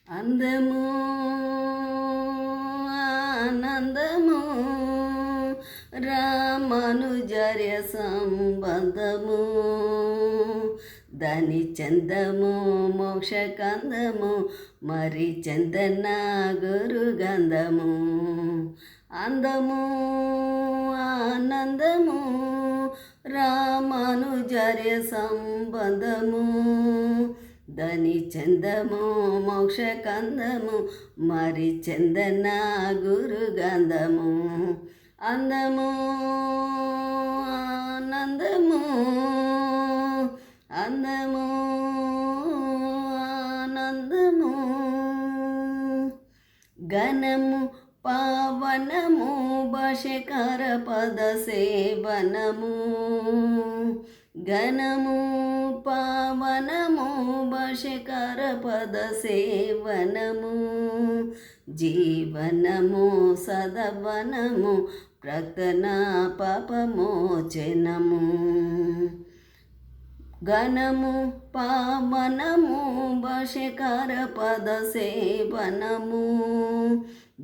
అందము ఆనందము రామానుజర్య సంబంధము దాని చందము మోక్షకందము మరి చందన గురుగంధము అందము ఆనందము రామానుజర్య సంబంధము దని చందము మోక్షకందము మరి చందన గురుగంధము అందము ఆనందము అందము ఆనందము ఘనము పావనము భాష్యకార పద సేవనము ఘనము పావనము భాష్యకార పద సేవనము జీవనము సదవనము ప్రకటన పాపమోచనము ఘనము పావనము భాష్యకార పద సేవనము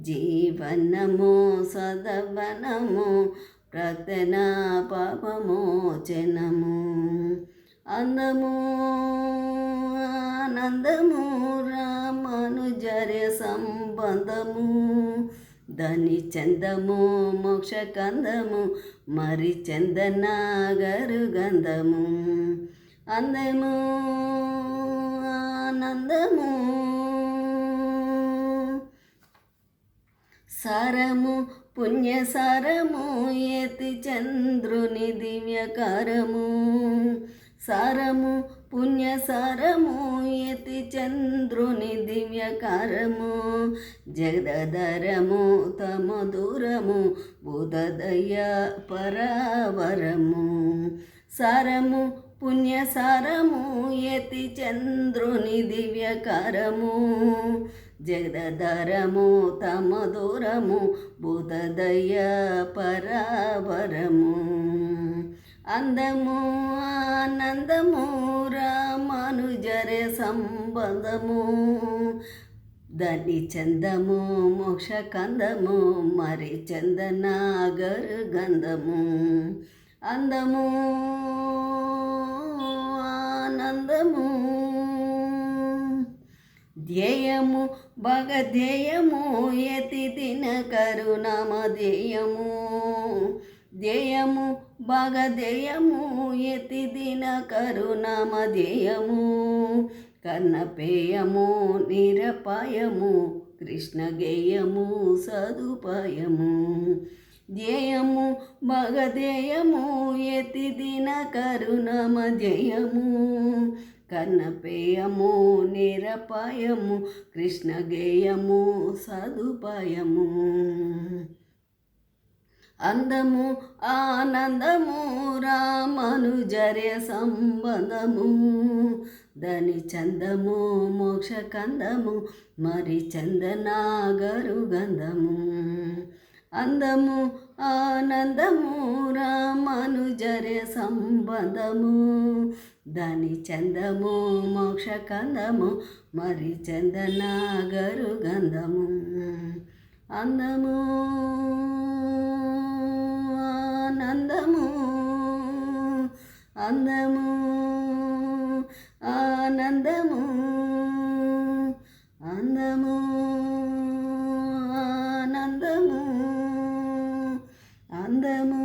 జీవనము సదవనము ప్రకటన పాపమోచనము అందము ఆనందము రామానుజర్య సంబంధము దని చందము మోక్షకందము మరి చందన గరుగంధము అందము ఆనందము సారము పుణ్యసారము యతి చంద్రుని దివ్యకారము సారము పుణ్యసారము యతి చంద్రుని దివ్యకారము జగదరము తమధురము బుధదయ పరావరము సారము పుణ్యసారము యతి చంద్రుని దివ్యకారము జగదరము తమధురము బుధదయ పరావరము అందము ఆనందము రామానుజర్య సంబంధము దని చందము మోక్షకందము మరి చందన గరుగంధము అందము ఆనందము ధ్యేయము భగధ్యేయము యతి దిన కరుణామధ్యేయము ధ్యేయము భగధ్యేయము యతి దిన కరుణామధ్యేయము కర్ణపేయము నిరపాయము కృష్ణగేయము సదుపాయము ధ్యేయము భగధ్యేయము యతి దిన కరుణామధ్యేయము కర్ణపేయము నిరపాయము కృష్ణగేయము సదుపాయము అందము ఆనందము రామానుజర్య సంబంధము దని చందము మోక్షకందము మరి చందన గరుగంధము అందము ఆనందము రామానుజర్య సంబంధము దని చందము మోక్షకందము మరి చందన గరుగంధము అందము ఆనందము అందము ఆనందము అందము ఆనందము అందము